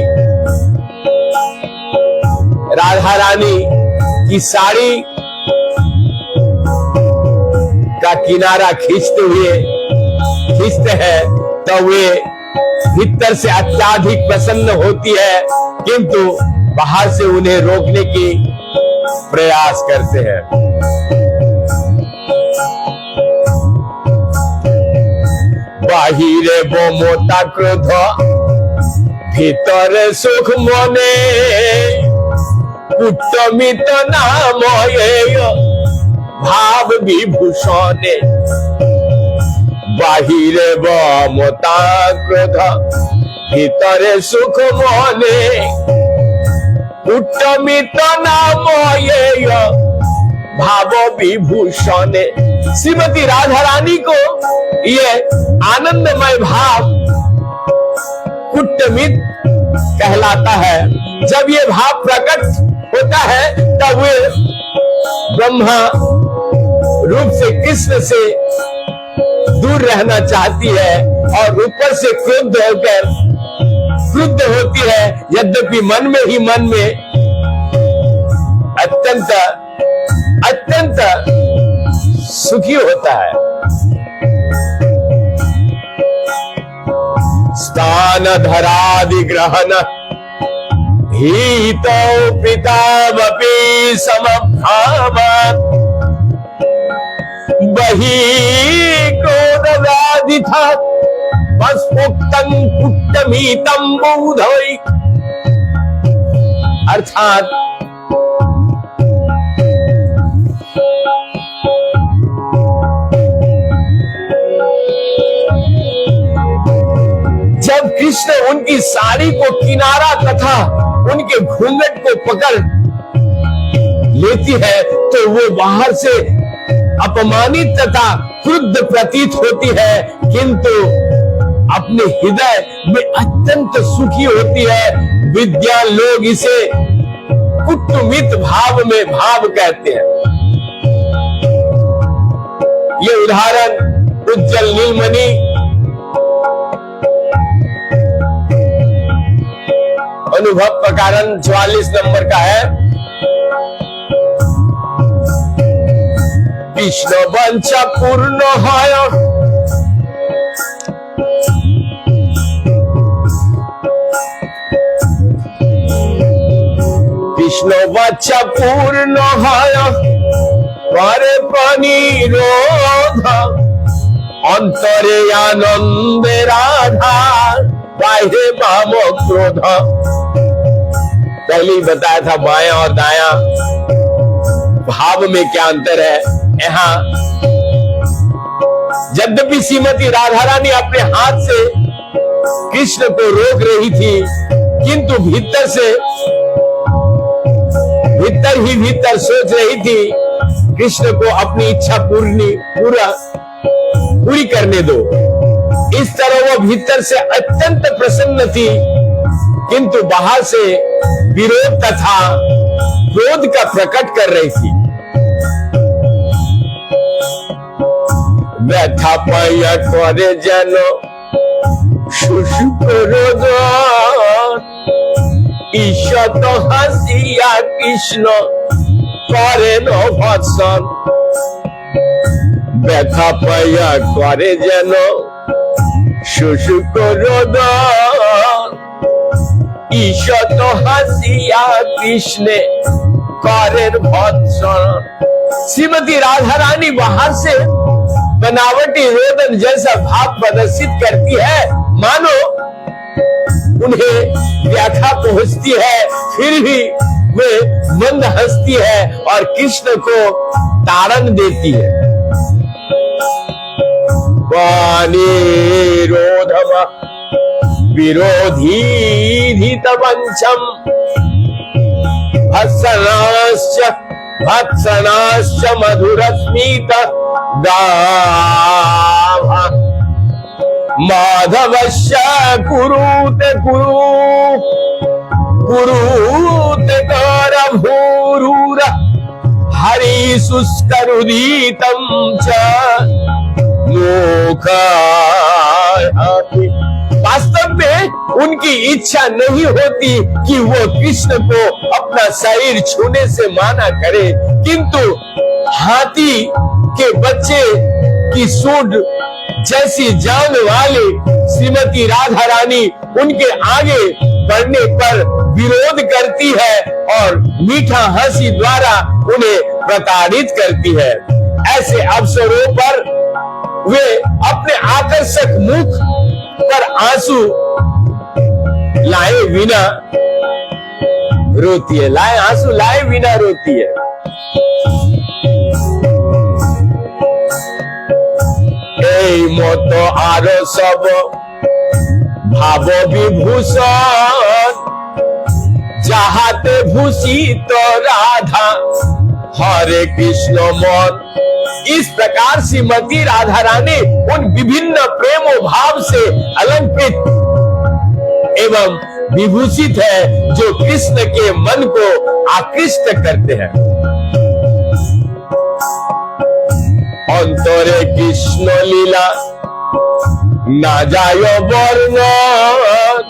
राधा रानी की साड़ी का किनारा खींचते हैं तो वे भीतर से अत्यधिक प्रसन्न होती है, किंतु बाहर से उन्हें रोकने की प्रयास करते हैं। बाहिरे ममता क्रोध भीतर सुख मने, कुटमित नाम भाव विभूषणे। बाहिरे ममता क्रोध भीतरे सुख मने, कुटमित नाम भाव विभूषणे। श्रीमती राधा रानी को ये आनंदमय भाव कुटमित कहलाता है। जब ये भाव प्रकट होता है तब वे ब्रह्मा रूप से कृष्ण से दूर रहना चाहती है और ऊपर से क्रुद्ध होती है, यद्यपि मन में ही मन में अत्यंत सुखी होता है। स्थान धरादिग्रहण भीतो पितामपि समभावात्, बहि क्रोधव्याधिथा वस्फुक्तं कुट्टमितं बोधय। अर्थात जब कृष्ण उनकी साड़ी को किनारा तथा उनके घूंघट को पकड़ लेती है तो वो बाहर से अपमानित तथा क्रुद्ध प्रतीत होती है, किंतु अपने हृदय में अत्यंत सुखी होती है। विद्वान लोग इसे कुटुमित भाव में भाव कहते हैं। ये उदाहरण उज्जवल नीलमणि अनुभव प्रकरण 44 नंबर का है। कृष्ण वंचा पूर्ण है, कृष्ण वंचा पूर्ण है, करे प्रणिरोध अंतरे आनंदे राधा बाह्य भाव क्रोध। पहले ही बताया था बायां और दायां भाव में क्या अंतर है। यहाँ यद्यपि श्रीमती राधा रानी अपने हाथ से कृष्ण को रोक रही थी, किंतु भीतर ही भीतर सोच रही थी कृष्ण को अपनी इच्छा पूरी करने दो। इस तरह वो भीतर से अत्यंत प्रसन्न थी, किंतु बाहर से विरोध तथा क्रोध का प्रकट कर रही थी। व्यथा पाया करे जनो शुष्क रोद, ईशत हसिया कृष्ण करे न भत्सन। व्यथा पाया करे जनो शुष्क रोद, ঈশত হাসিয়া কৃষ্ণে করের ভৎসন। श्रीमती राधा रानी बाहर से बनावटी रोदन जैसा भाव प्रदर्शित करती है, मानो उन्हें व्याथा पहुंचती है, फिर भी वे मंद हंसती है और कृष्ण को ताड़न देती है। वानिरोधम विरोधी धीतवंचम भत्सनाश्च मधुरस्मित गावा माधवस्य कुरुते करभूरुर हरिशुष्करुदितं च लोकायाति। वास्तव में उनकी इच्छा नहीं होती कि वो कृष्ण को अपना शरीर छूने से माना करे, किंतु हाथी के बच्चे की सूंड जैसी जान वाली श्रीमती राधा रानी उनके आगे बढ़ने पर विरोध करती है और मीठा हंसी द्वारा उन्हें प्रताड़ित करती है। ऐसे अवसरों पर वे अपने आकर्षक मुख पर आंसू लाए बिना रोती है, आंसू लाए बिना रोती है। এই মতো আরো সব ভাব বিভূষণ যাহাতে ভূষিত রাধা हरे कृष्ण मन। इस प्रकार श्रीमती राधा रानी उन विभिन्न प्रेम भाव से अलंकृत एवं विभूषित है जो कृष्ण के मन को आकृष्ट करते हैं। अंतरे कृष्ण लीला ना जाय वर्णन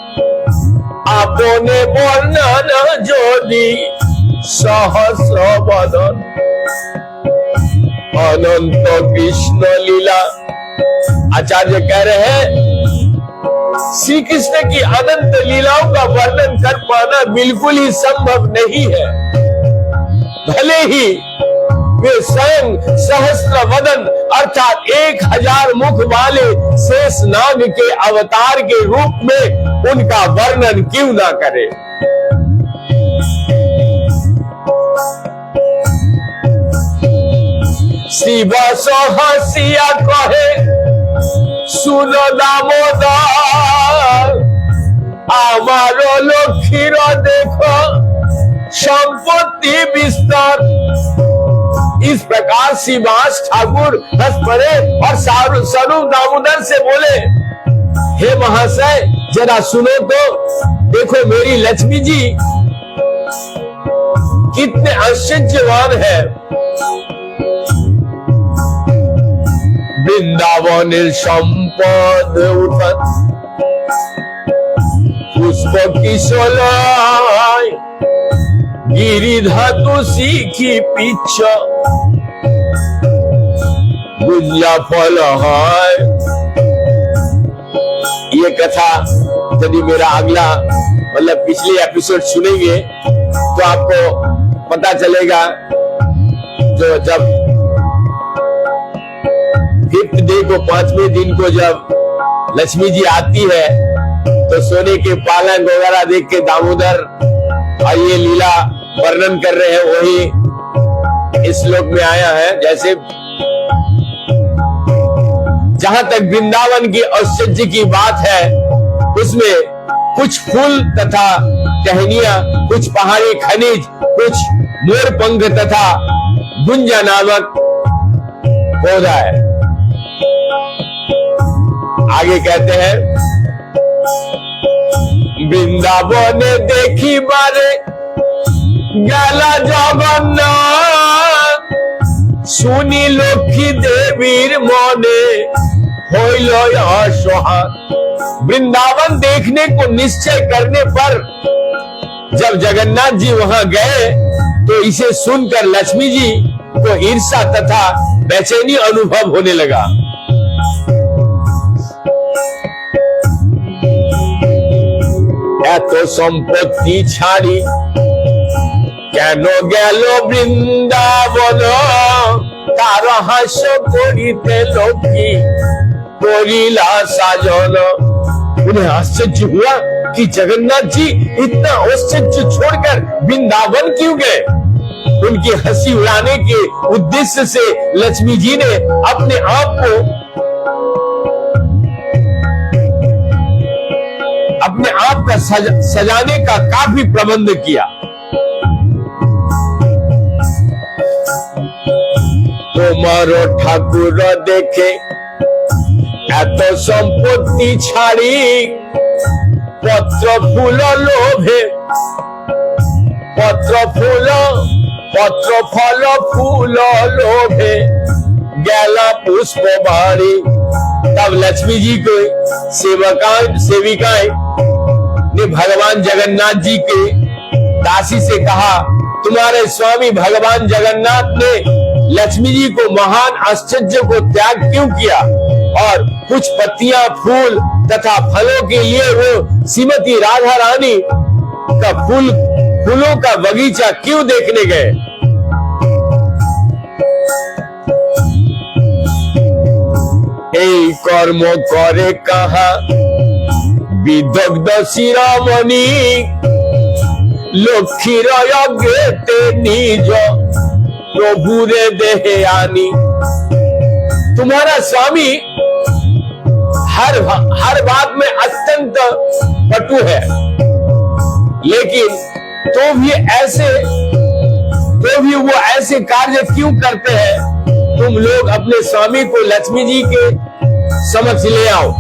अपने वर्णन जोड़ी सहस्र बदन। अनंत कृष्ण लीला, आचार्य कह रहे हैं श्री कृष्ण की अनंत लीलाओं का वर्णन कर पाना बिल्कुल ही संभव नहीं है। भले ही वे स्वयं सहस्त्र वदन अर्थात 1000 मुख वाले शेष नाग के अवतार के रूप में उनका वर्णन क्यों ना करे। शिव हसिया कहे सुन दामोदर आमारो लक्ष्मीर देखो संपत्ति विस्तार। इस प्रकार शिवास ठाकुर हंस पड़े और स्वरूप दामोदर से बोले, हे महाशय जरा सुनो तो, देखो मेरी लक्ष्मी जी कितने आश्चर्यवान है। वृंदावनेर सम्पद उठन पुष्प किशोलय गिरी धातु सीखी पिछ गुंजा फल है। ये कथा यदि मेरा अगला मतलब पिछले एपिसोड सुनेंगे तो आपको पता चलेगा। जो जब 5th डे को 5वें दिन को जब लक्ष्मी जी आती है तो सोने के पालंग वगैरह देख के दामोदर और ये लीला वर्णन कर रहे हैं, वही इस श्लोक में आया है। जैसे जहां तक वृंदावन की औचित्य की बात है उसमें कुछ फूल तथा टहनियां, कुछ पहाड़ी खनिज, कुछ मोर पंख तथा गुंजा नामक पौधा है। आगे कहते हैं वृंदावन देखी बारे गला जगन्नाथ सुनी लक्ष्मी देवीर मने होइल असहाय। वृंदावन देखने को निश्चय करने पर जब जगन्नाथ जी वहां गए तो इसे सुनकर लक्ष्मी जी को ईर्ष्या तथा बेचैनी अनुभव होने लगा। এত সম্পত্তি ছাড়ি কেন গেল বৃন্দাবন, তার হাস্য করিতে লক্ষ্মী करीला साजन। उन्हें आश्चर्य हुआ कि जगन्नाथ जी इतना औचित्य छोड़कर वृंदावन क्यों गए। उनकी हंसी उड़ाने के उद्देश्य से लक्ष्मी जी ने अपने आप को सजाने का काफी प्रबंध किया। तुम्हारो ठाकुर देखे এত সম্পত্তি ছাড়ি পত্র ফুল লোভে, পত্র ফল फूल लोभे गैला पुष्प बाड़ी। तब लक्ष्मी जी को सेविकाएं ने भगवान जगन्नाथ जी के दासी से कहा, तुम्हारे स्वामी भगवान जगन्नाथ ने लक्ष्मी जी को महान आश्चर्य को त्याग क्यों किया और कुछ पत्तियां, फूल तथा फलों के लिए वो श्रीमती राधा रानी का फूलों का बगीचा क्यों देखने गए। এই কর্ম করে কাহা বিদগ্ধ শিরোমণি, লক্ষ্মীর অগ্রেতে নিজ প্রভুরে देहे आनी। तुम्हारा स्वामी हर बात में अत्यंत पटु है, लेकिन तो भी वो ऐसे कार्य क्यों करते हैं। तुम लोग अपने स्वामी को लक्ष्मी जी के समक्ष ले आओ।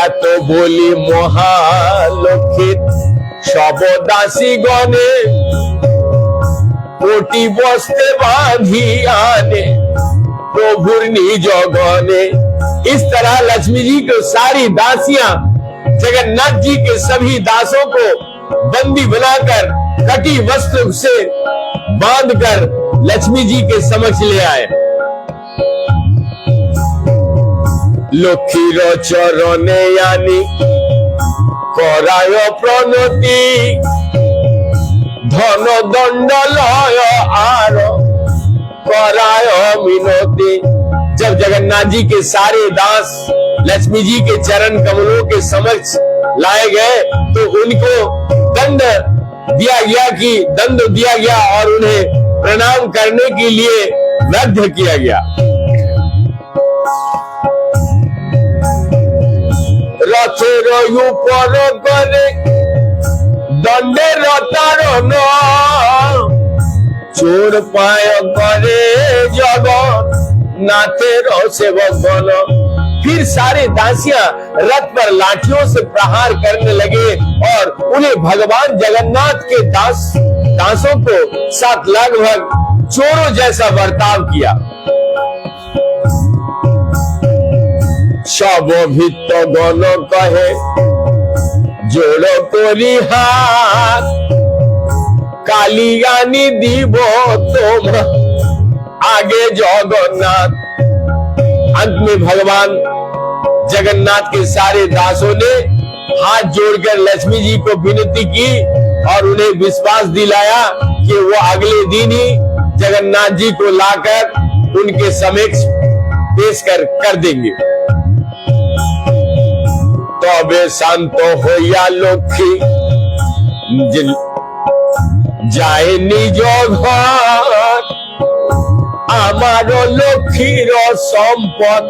এত বলি মহালক্ষিত সবদাসী গণে, कोटि बस्ते बांधी आने प्रभुर निज गणे। इस तरह लक्ष्मी जी को सारी दासियां जगन्नाथ जी के सभी दासों को बंदी बनाकर कटी वस्त्र से बांधकर लक्ष्मी जी के समक्ष ले आए। लक्ष्मीर चरणे यानी कराय प्रणति, धन दंड लय आर कराय मिनती। जब जगन्नाथ जी के सारे दास लक्ष्मी जी के चरण कमलों के समक्ष लाए गए तो उनको दंड दिया गया और उन्हें प्रणाम करने के लिए बाध्य किया गया। रथेर ऊपर करे दंडे रतारण, चोर पाय करे जगन्नाथेर सेवकगण। फिर सारे दासियां रथ पर लाठियों से प्रहार करने लगे और उन्हें भगवान जगन्नाथ के दासों को साथ लगभग चोरों जैसा बर्ताव किया। सब भीत गण कहे जोड़ करी हाथ, कालियानी दीब तुम आगे जगन्नाथ। अंत में भगवान जगन्नाथ के सारे दासों ने हाथ जोड़कर लक्ष्मी जी को विनती की और उन्हें विश्वास दिलाया कि वो अगले दिन ही जगन्नाथ जी को लाकर उनके समक्ष पेश कर देंगे। तबे शांत होया लक्ष्मी जाए निज घर, आमारो लक्ष्मीर संपद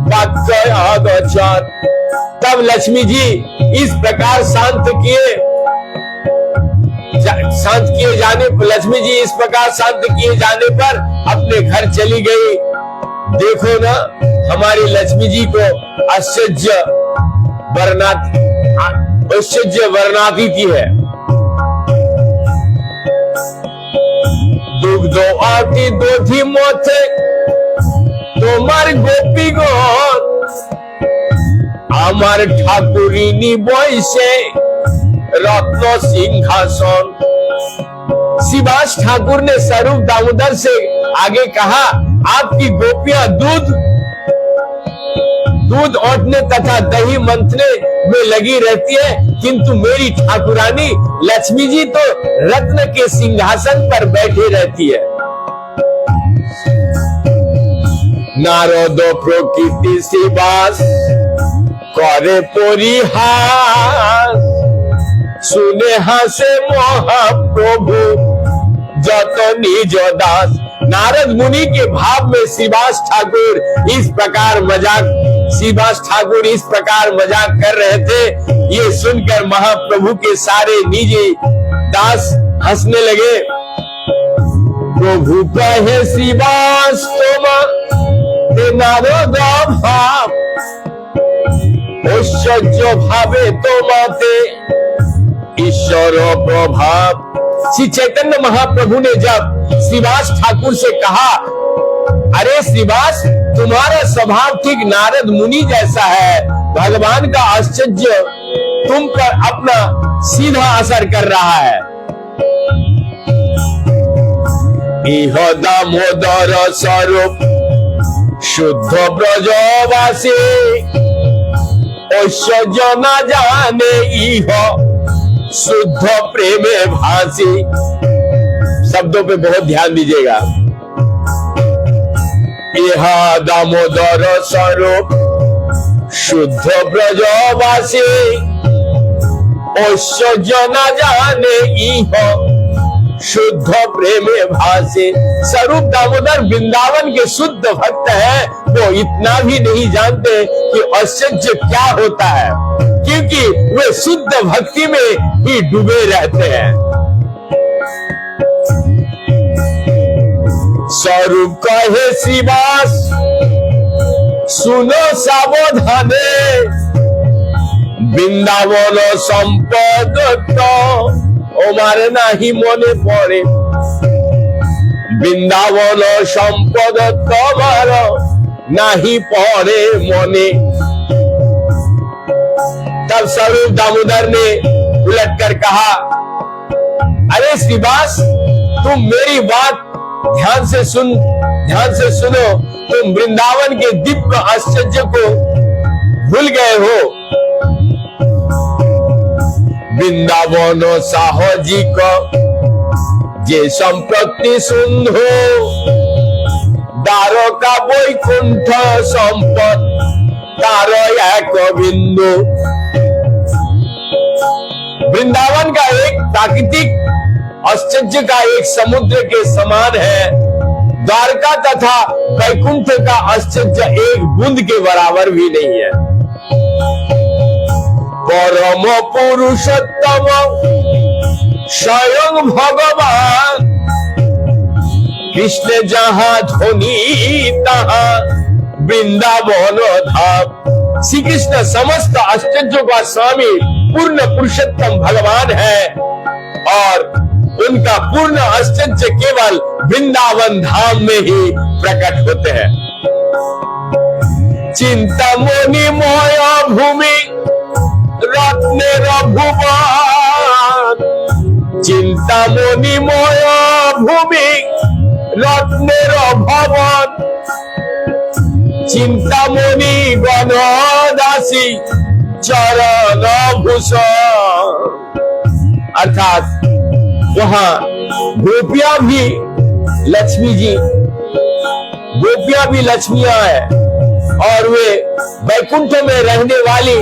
वाक्य अगचर। तब लक्ष्मी जी इस प्रकार शांत किए जाने पर अपने घर चली गई। देखो ना, हमारी लक्ष्मी जी को आश्चर्य वर्णातीति है। दुग्ध आती दोधी मोथे তোমার গোপীগণ, আমার ঠাকুরিনী বৈশে रत्न सिंहासन। शिवास ठाकुर ने स्वरूप दामोदर से आगे कहा, आपकी गोपियां दूध दूध औटने तथा दही मंथने में लगी रहती है, किंतु मेरी ठाकुरानी लक्ष्मी जी तो रत्न के सिंहासन पर बैठी रहती है। नारद प्रकृति शिवास करे परिहास, सुने हासे महाप्रभु जत निज दास। नारद मुनि के भाव में श्रीवास ठाकुर इस प्रकार मजाक कर रहे थे। ये सुनकर महाप्रभु के सारे निजी दास हंसने लगे। प्रभु कहे श्रीवास तुम नारद भाव, ऐश्वर्य भावे तुम्हारे ईश्वर प्रभाव। श्री चैतन्य महाप्रभु ने जब श्रीवास ठाकुर से कहा, अरे श्रीवास तुम्हारा स्वभाव ठीक नारद मुनि जैसा है, भगवान का आश्चर्य तुम पर अपना सीधा असर कर रहा है। इह दामोदर स्वरूप शुद्ध ब्रजवासी, ऐश्वर्य न जाने इह शुद्ध प्रेमे भासी। शब्दों पे बहुत ध्यान दीजिएगा। यह दामोदर स्वरूप शुद्ध ब्रजवासी, ऐश्वर्य न जाने इह शुद्ध प्रेमे भासी। स्वरूप दामोदर वृंदावन के शुद्ध भक्त हैं, वो इतना भी नहीं जानते कि ऐश्वर्य क्या होता है, क्योंकि वे शुद्ध भक्ति में ही डूबे रहते हैं। स्वरूप कहे श्रीवास सुनो सावधाने, বৃন্দাবন সম্পদ ওমার নাহি মনে পড়ে, বৃন্দাবন সম্পদ তোমার নাহি পড়े মনে। तब स्वरूप दामोदर ने उलट कर कहा, अरे श्रीवास तुम मेरी बात ध्यान से सुनो, तुम वृंदावन के दिव्य आश्चर्य को भूल गए हो। वृंदावन साहजिक जे संप्रति सुंधो, द्वारका बैकुंठ संपद तार एक बिंदु। वृंदावन का एक प्राकृतिक आश्चर्य का एक समुद्र के समान है, द्वारका तथा वैकुंठ का आश्चर्य एक बूंद के बराबर भी नहीं है। परम पुरुषोत्तम स्वयं भगवान, कृष्ण जहां ध्वनि तहां वृंदावन धाम। श्री कृष्ण समस्त आश्चर्यों का स्वामी पूर्ण पुरुषोत्तम भगवान है, और उनका पूर्ण आश्चर्य केवल वृंदावन धाम में ही प्रकट होते हैं। चिंतामणि मोय भूमि रत्नेर भुवन, चिंतामणि मोय भूमि रत्नेर भवन, चिंतामणि गणदासी चरण भूषण। अर्थात वहां गोपियां भी लक्ष्मियां हैं, और वे वैकुंठ में रहने वाली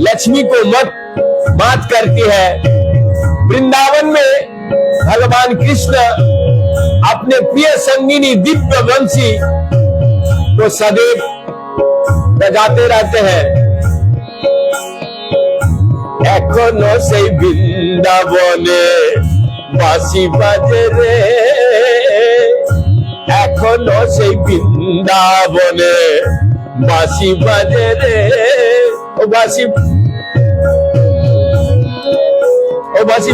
लक्ष्मी को मात करती है। वृंदावन में भगवान कृष्ण अपने प्रिय संगिनी दिव्य वंशी को सदैव बजाते रहते हैं। एखोनो से वृंदावने बांशी बाजे रे, एखोनो से वृंदावने बांशी बाजे रे, ओ बांशी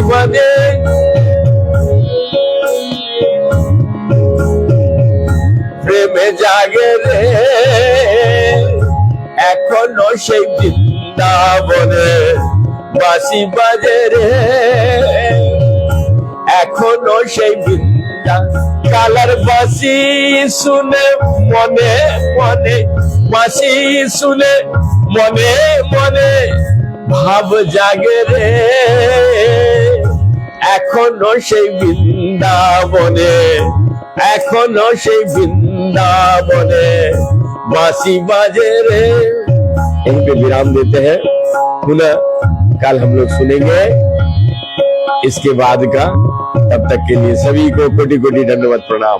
बाजे प्रेमे जागे रे, एखोनो से वृंदावने बांशी बाजे रे, एखोनो সেই বৃন্দা। কালার বাঁশি শুনে মনে মনে বাঁশি শুনে মনে মনে ভাব জাগে রে, এখনো সেই বৃন্দাবনে, এখনো সেই বৃंदावने बांसी बाजे रे। यहीं पे विराम देते हैं, पुनः कल हम लोग सुनेंगे इसके बाद का। तब तक के लिए सभी को कोटि कोटि दंडवत प्रणाम।